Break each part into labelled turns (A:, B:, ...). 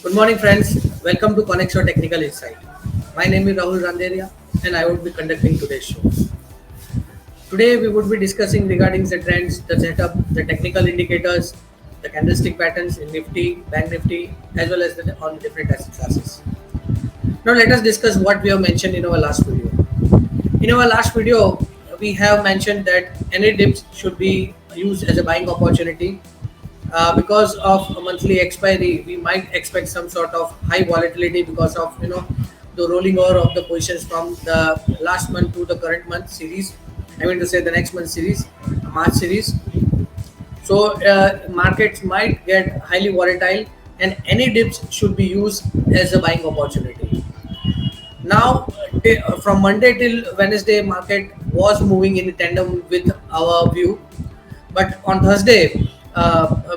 A: Good morning, friends. Welcome to Konexio Technical Insight. My name is Rahul Randeria, and I would be conducting today's show. Today, we would be discussing regarding the trends, the setup, the technical indicators, the candlestick patterns in Nifty, Bank Nifty, as well as on different asset classes. Now, let us discuss what we have mentioned in our last video. In our last video, we have mentioned that any dips should be used as a buying opportunity. Because of a monthly expiry, we might expect some sort of high volatility because of the rolling over of the positions from the last month to the current month series. I mean to say the next month series, March series. So markets might get highly volatile, and any dips should be used as a buying opportunity. Now, from Monday till Wednesday, market was moving in tandem with our view, but on Thursday,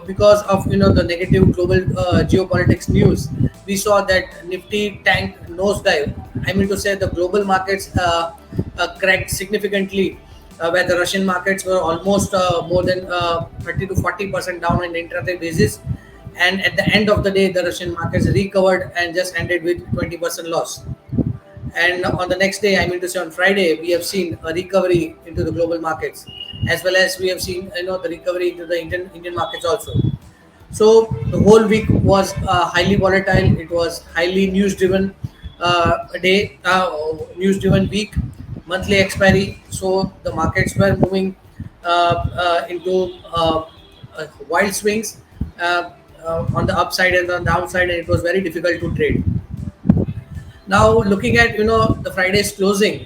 A: because of the negative global geopolitics news, we saw that Nifty tanked nosedive. I mean to say the global markets cracked significantly, where the Russian markets were almost more than 30 to 40% down on an intraday basis. And at the end of the day, the Russian markets recovered and just ended with 20% loss. And on the next day, I mean to say on Friday, we have seen a recovery into the global markets, as well as we have seen the recovery into the Indian markets also. So the whole week was highly volatile. It was highly news driven day, news driven week, monthly expiry. So the markets were moving into wild swings on the upside and on the downside, and it was very difficult to trade. Now, looking at the Friday's closing,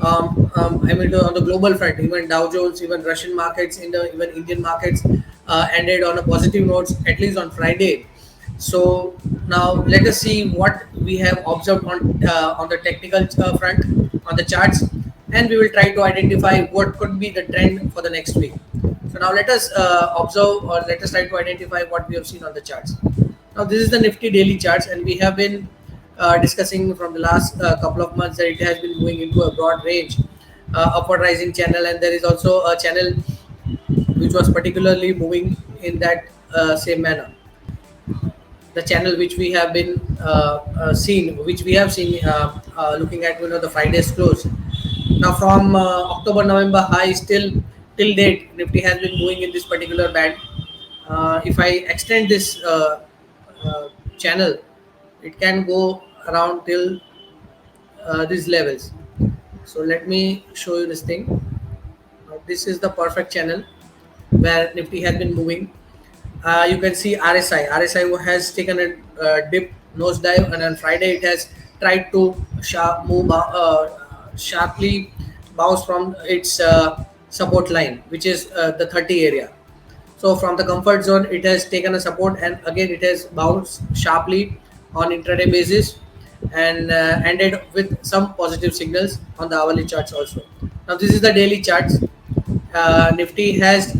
A: I mean on the global front, even Dow Jones, even Russian markets, even Indian markets ended on a positive notes at least on Friday. So now let us see what we have observed on the technical front on the charts, and we will try to identify what could be the trend for the next week. So now let us observe, or let us try to identify what we have seen on the charts. Now this is the Nifty daily charts, and we have been discussing from the last couple of months that it has been moving into a broad range, upward rising channel, and there is also a channel which was particularly moving in that same manner. The channel which we have been which we have seen looking at the Friday's close. Now from October November highs till date, Nifty has been moving in this particular band. If I extend this channel, it can go around till these levels. So let me show you this thing. Now, this is the perfect channel where Nifty has been moving. You can see RSI. RSI has taken a dip nosedive, and on Friday it has tried to sharply bounce from its support line, which is the 30 area. So from the comfort zone, it has taken a support, and again it has bounced sharply on intraday basis, and ended with some positive signals on the hourly charts also. Now this is the daily charts. Nifty has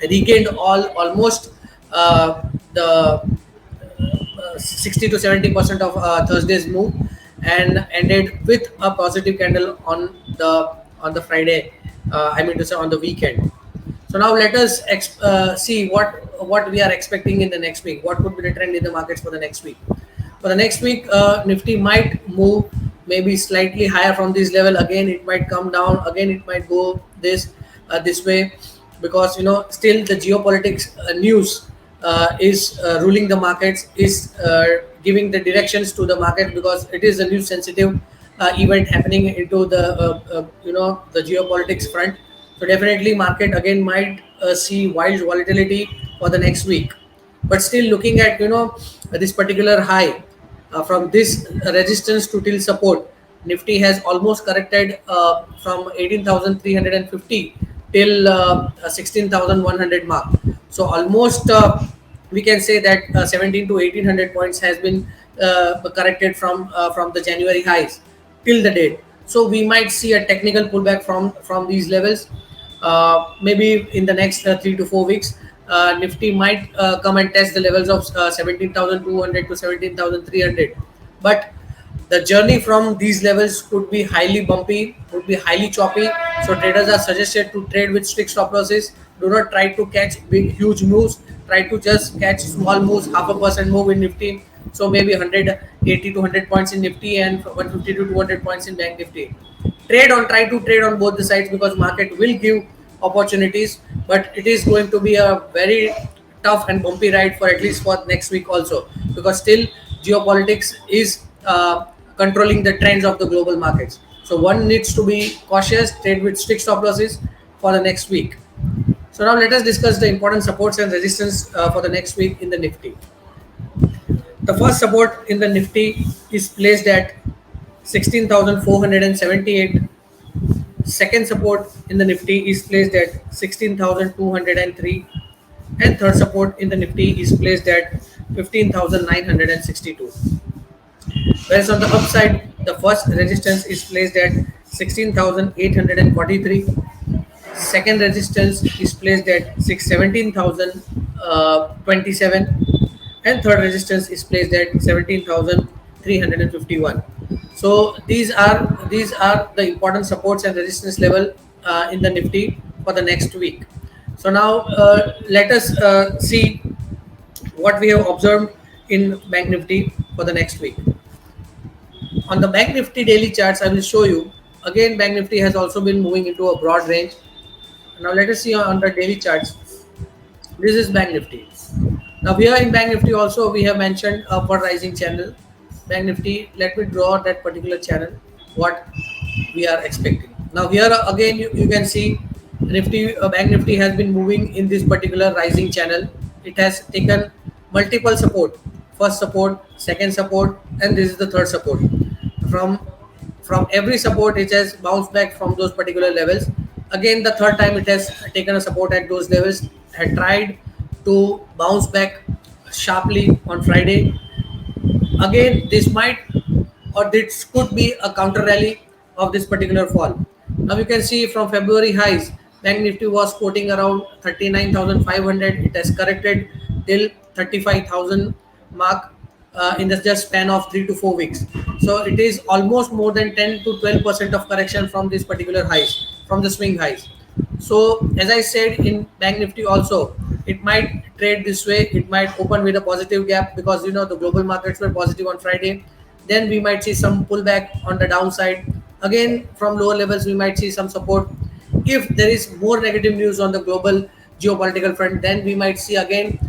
A: regained almost the 60 to 70% of Thursday's move, and ended with a positive candle on the Friday. I mean to say on the weekend. So now let us see what we are expecting in the next week. What could be the trend in the markets for the next week? For the next week, Nifty might move maybe slightly higher from this level. Again, it might come down. Again, it might go this way, because still the geopolitics news is ruling the markets, is giving the directions to the market, because it is a news sensitive event happening into the geopolitics front. So definitely market again might see wild volatility for the next week. But still looking at this particular high, from this resistance to till support, Nifty has almost corrected from 18,350 till 16,100 mark. So almost we can say that 17 to 1800 points has been corrected from the January highs till the date. So we might see a technical pullback from these levels. Maybe in the next 3 to 4 weeks, Nifty might come and test the levels of 17,200 to 17,300. But the journey from these levels could be highly bumpy, could be highly choppy. So traders are suggested to trade with strict stop losses. Do not try to catch big, huge moves. try to just catch small moves, half a percent move in Nifty. So maybe 180 to 100 points in Nifty and 150 to 200 points in Bank Nifty. Try to trade on both the sides because market will give opportunities, but it is going to be a very tough and bumpy ride for at least for next week also, because still geopolitics is controlling the trends of the global markets. So one needs to be cautious, trade with strict stop losses for the next week. So now let us discuss the important supports and resistance for the next week in the Nifty. The first support in the Nifty is placed at 16,478. Second support in the Nifty is placed at 16,203. And third support in the Nifty is placed at 15,962. Whereas on the upside, the first resistance is placed at 16,843. Second resistance is placed at 17,027, and third resistance is placed at 17,351. So these are the important supports and resistance level in the Nifty for the next week. So now let us see what we have observed in Bank Nifty for the next week. On the Bank Nifty daily charts, I will show you. Again, Bank Nifty has also been moving into a broad range. Now let us see on the daily charts. This is Bank Nifty. Now here in Bank Nifty also we have mentioned upward rising channel. Bank Nifty, let me draw that particular channel, what we are expecting. Now here again you can see Nifty, Bank Nifty has been moving in this particular rising channel. It has taken multiple support. First support, second support, and this is the third support. From from every support it has bounced back from those particular levels. Again the third time it has taken a support at those levels, had tried to bounce back sharply on Friday. Again this might, or this could be a counter rally of this particular fall. Now you can see from February highs, Bank Nifty was quoting around 39,500. It has corrected till 35,000 mark in the just span of 3 to 4 weeks. So it is almost more than 10 to 12% of correction from this particular highs, from the swing highs. So as I said in Bank Nifty also, it might trade this way. It might open with a positive gap because the global markets were positive on Friday. Then we might see some pullback on the downside. Again, from lower levels, we might see some support. If there is more negative news on the global geopolitical front, then we might see again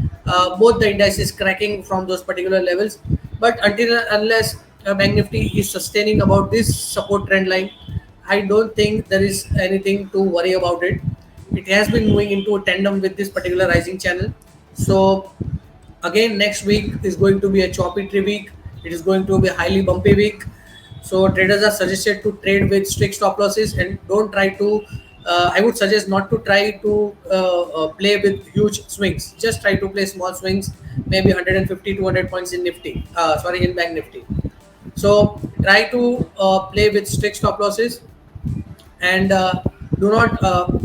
A: both the indices cracking from those particular levels. But until unless Bank Nifty is sustaining about this support trend line, I don't think there is anything to worry about it. It has been moving into a tandem with this particular rising channel. So again, next week is going to be a choppy tree week. It is going to be a highly bumpy week. So traders are suggested to trade with strict stop losses and don't try to. I would suggest not to try to play with huge swings. Just try to play small swings, maybe 150 200 points in Nifty. In Bank Nifty. So try to play with strict stop losses and do not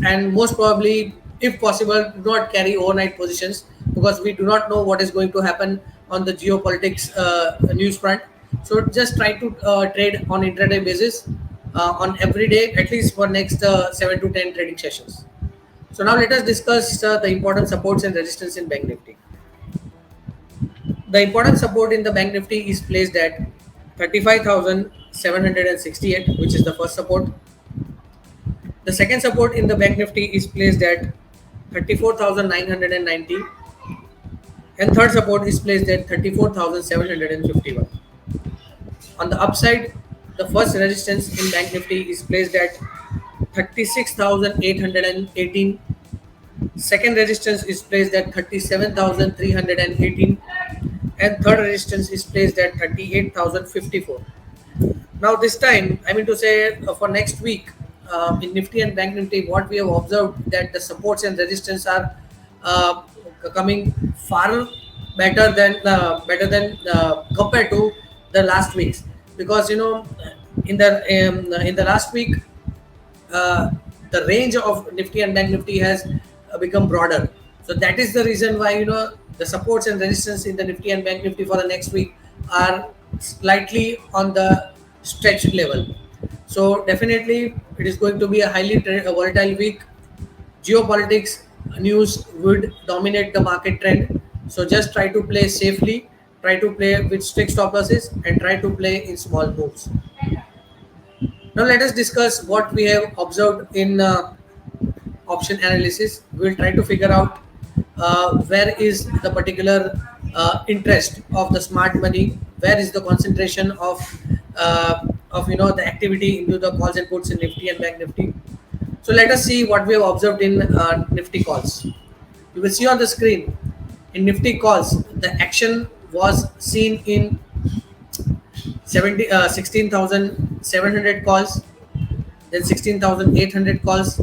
A: and most probably, if possible, do not carry overnight positions because we do not know what is going to happen on the geopolitics news front. So just try to trade on intraday basis on every day, at least for next 7 to 10 trading sessions. So now let us discuss the important supports and resistance in Bank Nifty. The important support in the Bank Nifty is placed at 35,768, which is the first support. The second support in the Bank Nifty is placed at 34,990, and third support is placed at 34,751. On the upside, the first resistance in Bank Nifty is placed at 36,818. Second resistance is placed at 37,318, and third resistance is placed at 38,054. Now this time, I mean to say for next week in Nifty and Bank Nifty, what we have observed that the supports and resistance are coming far better than compared to the last weeks, because in the last week the range of Nifty and Bank Nifty has become broader. So that is the reason why the supports and resistance in the Nifty and Bank Nifty for the next week are slightly on the stretched level. So definitely it is going to be a highly volatile week. Geopolitics news would dominate the market trend. So just try to play safely, try to play with strict stop losses, and try to play in small moves. Now let us discuss what we have observed in option analysis. We will try to figure out where is the particular interest of the smart money, where is the concentration of the activity into the calls and puts in Nifty and Bank Nifty. So let us see what we have observed in Nifty calls. You will see on the screen in Nifty calls the action was seen in 16,700 calls, then 16,800 calls,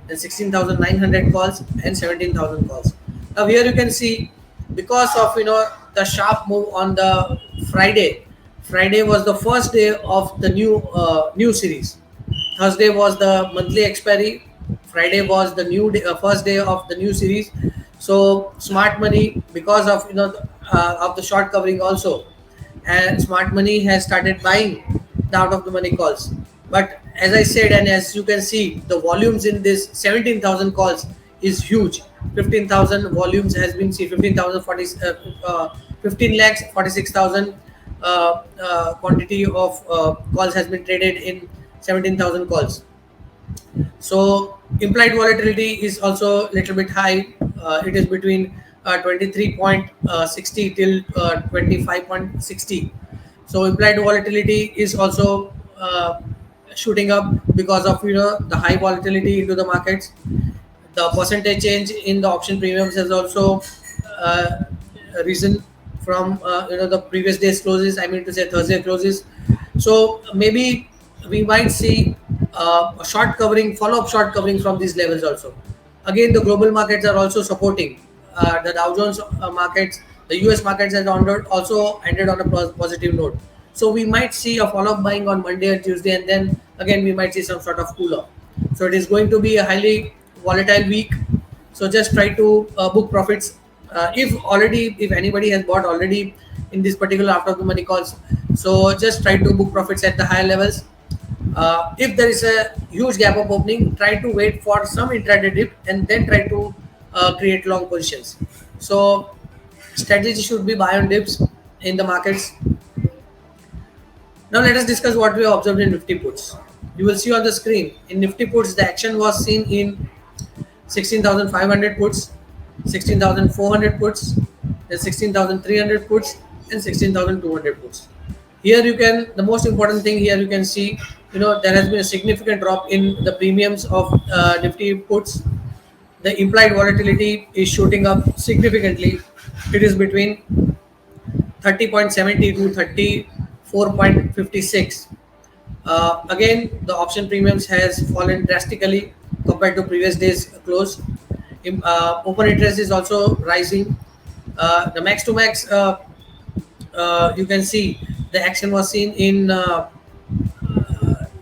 A: then 16,900 calls, and 17,000 calls. Now here you can see, because of the sharp move on the Friday. Friday was the first day of the new series. Thursday was the monthly expiry. Friday was the first day of the new series. So smart money, because of of the short covering also, and smart money has started buying the out of the money calls. But as I said, and as you can see, the volumes in this 17,000 calls is huge. 15,000 volumes has been seen. 15 lakhs 46,000 quantity of calls has been traded in 17,000 calls. So implied volatility is also a little bit high. It is between 23.60 till 25.60. So implied volatility is also shooting up because of the high volatility into the markets. The percentage change in the option premiums has also uh, risen from the previous day's closes. I mean to say Thursday closes. So maybe we might see a short covering, follow-up short covering from these levels also. Again, the global markets are also supporting the Dow Jones markets. The US markets has also ended on a positive note. So we might see a follow-up buying on Monday and Tuesday, and then again we might see some sort of cool off. So it is going to be a highly volatile week. So just try to book profits. If anybody has bought already in this particular after the money calls, so just try to book profits at the higher levels. If there is a huge gap of opening, try to wait for some intraday dip and then try to create long positions. So strategy should be buy on dips in the markets. Now let us discuss what we have observed in Nifty puts. You will see on the screen in Nifty puts the action was seen in 16,500 puts, 16,400 puts, then 16,300 puts, and 16,200 puts. Here you can, the most important thing here you can see, there has been a significant drop in the premiums of Nifty puts. The implied volatility is shooting up significantly. It is between 30.70 to 34.56. Again, the option premiums has fallen drastically compared to previous days close. Open interest is also rising. The max to max, you can see the action was seen in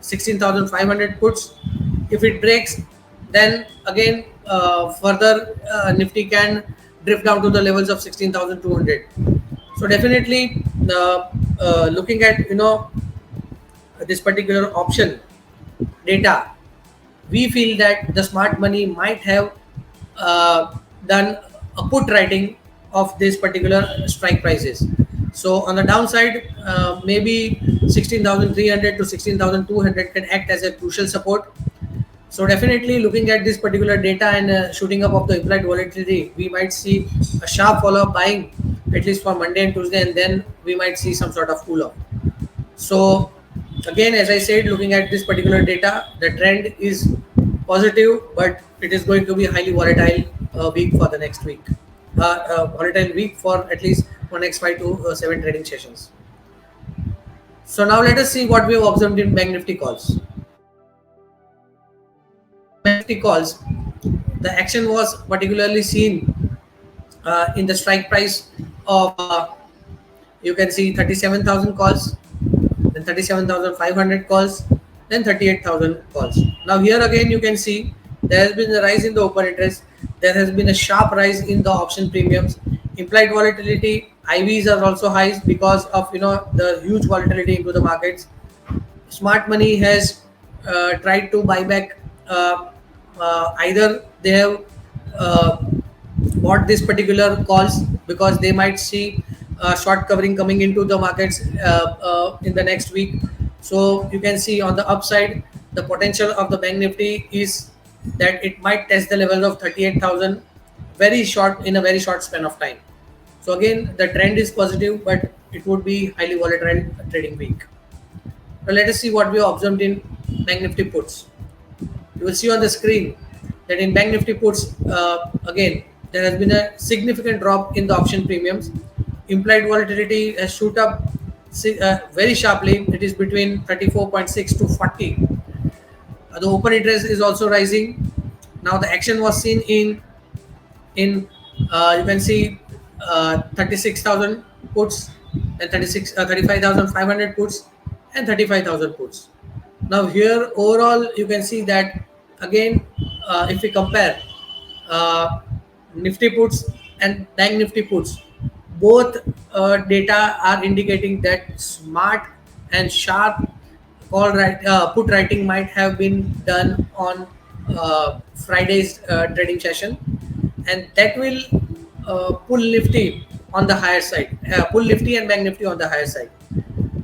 A: 16,500 puts. If it breaks, then again further Nifty can drift down to the levels of 16,200. So definitely, looking at this particular option data, we feel that the smart money might have done a put writing of this particular strike prices. So on the downside, maybe 16,300 to 16,200 can act as a crucial support. So definitely looking at this particular data and shooting up of the implied volatility, we might see a sharp follow-up buying at least for Monday and Tuesday, and then we might see some sort of cool off. So again, as I said, looking at this particular data, the trend is positive, but it is going to be a highly volatile week for the next week. Volatile week for at least for next 5 to 7 trading sessions. So now let us see what we have observed in Bank Nifty calls. Bank Nifty calls, the action was particularly seen in the strike price of you can see 37,000 calls, then 37,500 calls, then 38,000 calls. Now here again you can see there has been a rise in the open interest. There has been a sharp rise in the option premiums. Implied volatility, IVs are also high because of the huge volatility into the markets. Smart money has tried to buy back. Either they have uh, bought this particular calls because they might see short covering coming into the markets in the next week. So you can see on the upside, the potential of the Bank Nifty is that it might test the level of 38,000 very short in a very short span of time. So again, the trend is positive, but it would be highly volatile trading week. Now let us see what we observed in Bank Nifty puts. You will see on the screen that in Bank Nifty puts, again, there has been a significant drop in the option premiums. Implied volatility has shoot up very sharply. It is between 34.6 to 40. The open interest is also rising. Now the action was seen in you can see 36,000 puts and 35,500 puts and 35,000 puts. Now here overall you can see that again, if we compare uh, Nifty puts and Bank Nifty puts, both data are indicating that smart and sharp put writing might have been done on Friday's trading session, and that will pull Nifty on the higher side, pull Nifty and Bank Nifty on the higher side.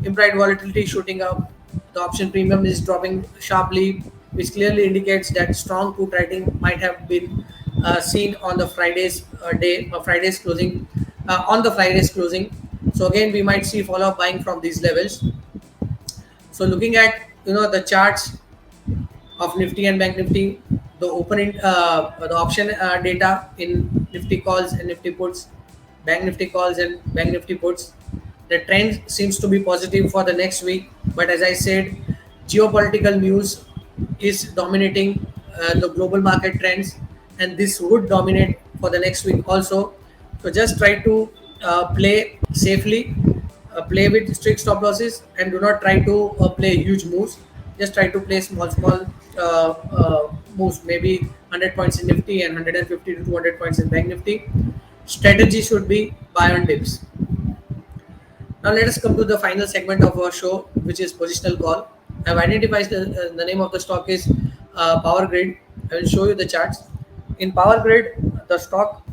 A: Implied volatility shooting up, the option premium is dropping sharply, which clearly indicates that strong put writing might have been seen on the Friday's closing, on the Friday's closing. So again, we might see follow-up buying from these levels. So looking at the charts of Nifty and Bank Nifty, the option data in Nifty calls and Nifty puts, Bank Nifty calls and Bank Nifty puts. The trend seems to be positive for the next week, but as I said, geopolitical news is dominating the global market trends, and this would dominate for the next week also. So just try to play safely, play with strict stop losses, and do not try to play huge moves. Just try to play small moves, maybe 100 points in Nifty and 150 to 200 points in Bank Nifty. Strategy should be buy on dips. Now let us come to the final segment of our show, which is positional call. I've identified the name of the stock is Power Grid. I will show you the charts. In Power Grid, the stock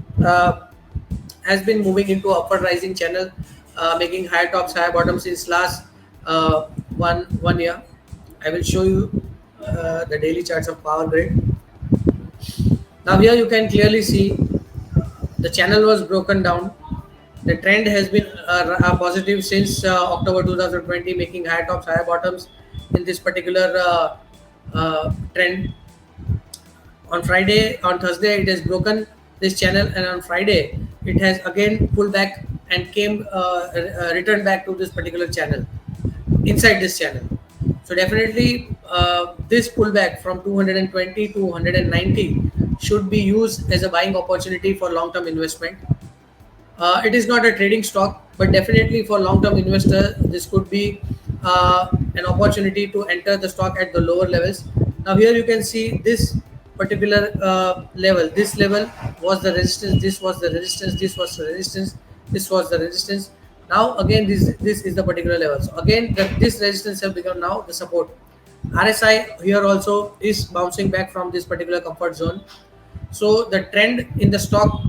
A: has been moving into upward rising channel, making higher tops, higher bottoms since last one year. I will show you the daily charts of Power Grid. Now here you can clearly see the channel was broken down. The trend has been positive since October 2020, making higher tops, higher bottoms in this particular trend. On Thursday, it has broken this channel, and on Friday, it has again pulled back and returned back to this particular channel, inside this channel. So definitely, this pullback from 220 to 190 should be used as a buying opportunity for long-term investment. It is not a trading stock, but definitely for long-term investor, this could be an opportunity to enter the stock at the lower levels. Now here you can see this particular level. This level was the resistance. This was the resistance. This was the resistance. This was the resistance. Now again, this is the particular level. So again, this resistance have become now the support. RSI here also is bouncing back from this particular comfort zone. So the trend in the stock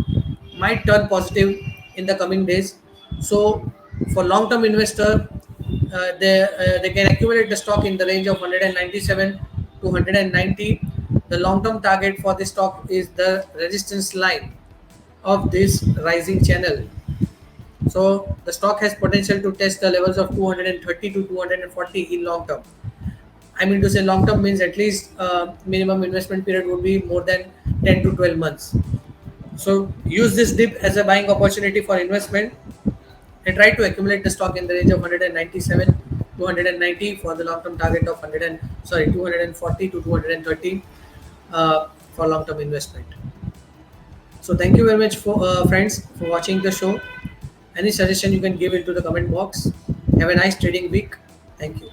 A: might turn positive in the coming days. So for long-term investor, they can accumulate the stock in the range of 197 to 190. The long-term target for this stock is the resistance line of this rising channel. So the stock has potential to test the levels of 230 to 240 in long term. I mean to say long term means at least minimum investment period would be more than 10 to 12 months. So use this dip as a buying opportunity for investment and try to accumulate the stock in the range of 197 to 190 for the long term target of 240 to 230 for long term investment. So thank you very much for friends for watching the show. Any suggestion you can give into the comment box. Have a nice trading week. Thank you.